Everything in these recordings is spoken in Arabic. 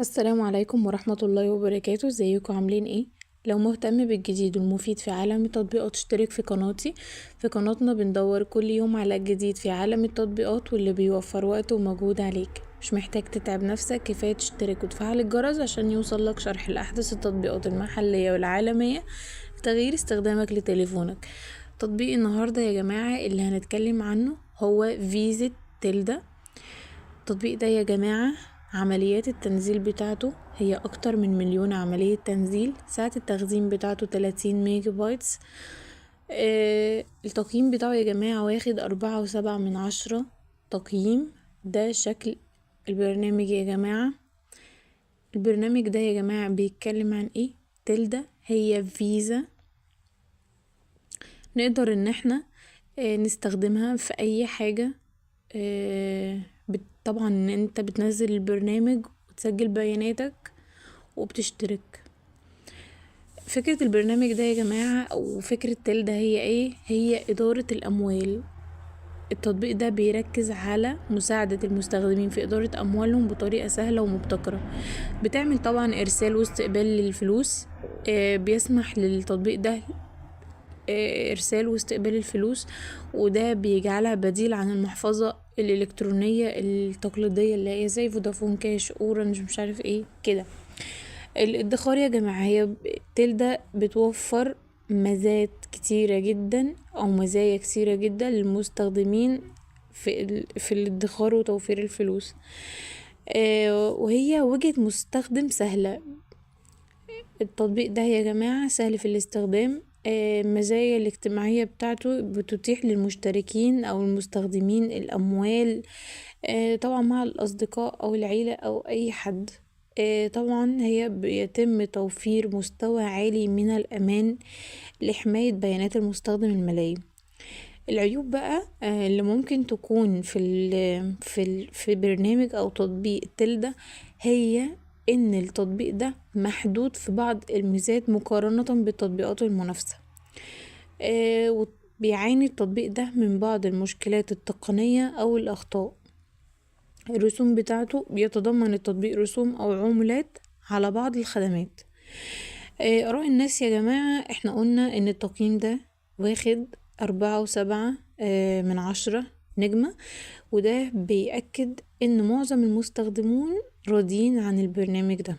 السلام عليكم ورحمة الله وبركاته. ازيكم عاملين ايه؟ لو مهتم بالجديد والمفيد في عالم التطبيقات اشترك في قناتي. في قناتنا بندور كل يوم على الجديد في عالم التطبيقات واللي بيوفر وقت ومجهود عليك. مش محتاج تتعب نفسك، كفاية تشترك وتفعل الجرس عشان يوصلك شرح لأحدث التطبيقات المحلية والعالمية لتغيير استخدامك لتليفونك. تطبيق النهاردة يا جماعة اللي هنتكلم عنه هو فيزا تلدا. التطبيق ده يا جماعة عمليات التنزيل بتاعته هي اكتر من 1,000,000 عملية تنزيل. ساعة التخزين بتاعته 30 ميجا بايتس. التقييم بتاعه يا جماعة واخد 4.7 تقييم. ده شكل البرنامج يا جماعة. البرنامج ده يا جماعة بيتكلم عن ايه؟ تلدا هي فيزا نقدر ان احنا نستخدمها في اي حاجة. طبعا ان انت بتنزل البرنامج وتسجل بياناتك وبتشترك. فكرة البرنامج ده يا جماعة او فكرة تلدا هي ايه؟ هي ادارة الاموال. التطبيق ده بيركز على مساعدة المستخدمين في ادارة اموالهم بطريقة سهلة ومبتكرة. بتعمل طبعا ارسال واستقبال للفلوس. بيسمح للتطبيق ده ارسال واستقبال الفلوس، وده بيجعلها بديل عن المحفظة الالكترونية التقليدية اللي هي زي فودافون كاش، اورنج، مش عارف ايه كده. الادخار يا جماعة هي تلدا بتوفر مزايا كتيرة جدا او مزايا كتيرة جدا للمستخدمين في الادخار وتوفير الفلوس. وهي وجهة مستخدم سهلة. التطبيق ده يا جماعة سهل في الاستخدام. مزايا الاجتماعية بتاعته بتتيح للمشتركين أو المستخدمين الأموال طبعا مع الأصدقاء أو العيلة أو أي حد. طبعا هي بيتم توفير مستوى عالي من الأمان لحماية بيانات المستخدم الملايين. العيوب بقى اللي ممكن تكون في برنامج أو تطبيق تلدا هي ان التطبيق ده محدود في بعض الميزات مقارنة بالتطبيقات المنافسة. وبيعاني التطبيق ده من بعض المشكلات التقنية او الاخطاء. الرسوم بتاعته بيتضمن التطبيق رسوم او عمولات على بعض الخدمات. اراء الناس يا جماعة، احنا قلنا ان التقييم ده واخد 4.7 نجمة، وده بيأكد ان معظم المستخدمون راضيين عن البرنامج ده.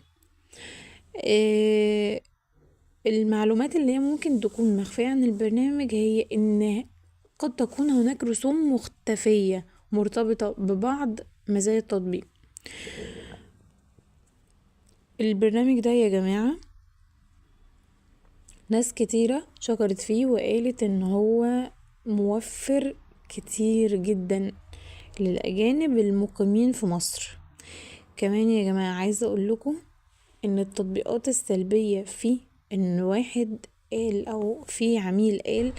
المعلومات اللي هي ممكن تكون مخفية عن البرنامج هي ان قد تكون هناك رسوم مختفية مرتبطة ببعض مزايا التطبيق. البرنامج ده يا جماعة ناس كتيرة شكرت فيه وقالت ان هو موفر كتير جدا للأجانب المقيمين في مصر. كمان يا جماعة عايزة اقول لكم ان التطبيقات السلبية فيه ان واحد قال او في عميل قال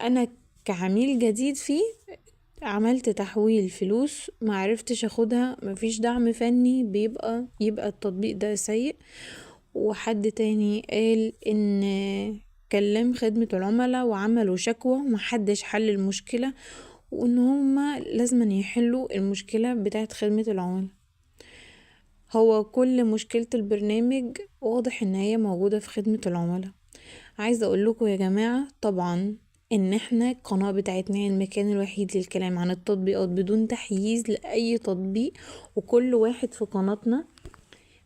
انا كعميل جديد فيه عملت تحويل فلوس معرفتش اخدها، مفيش دعم فني، يبقى التطبيق ده سيء. وحد تاني قال ان كلم خدمة العملاء وعملوا شكوى ومحدش حل المشكلة، وان هما لازم يحلوا المشكلة بتاعت خدمة العملاء. هو كل مشكلة البرنامج واضح ان هي موجودة في خدمة العملاء. عايزة اقولكم يا جماعة طبعا ان احنا القناة بتاعتنا هي المكان الوحيد للكلام عن التطبيقات بدون تحييز لأي تطبيق، وكل واحد في قناتنا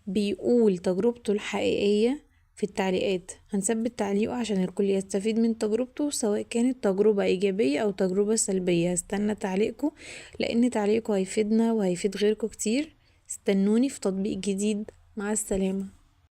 بيقول تجربته الحقيقية في التعليقات. هنثبت تعليقه عشان الكل يستفيد من تجربته سواء كانت تجربة إيجابية أو تجربة سلبية. هستنى تعليقكم لأن تعليقكم هيفيدنا وهيفيد غيركم كتير. استنوني في تطبيق جديد. مع السلامة.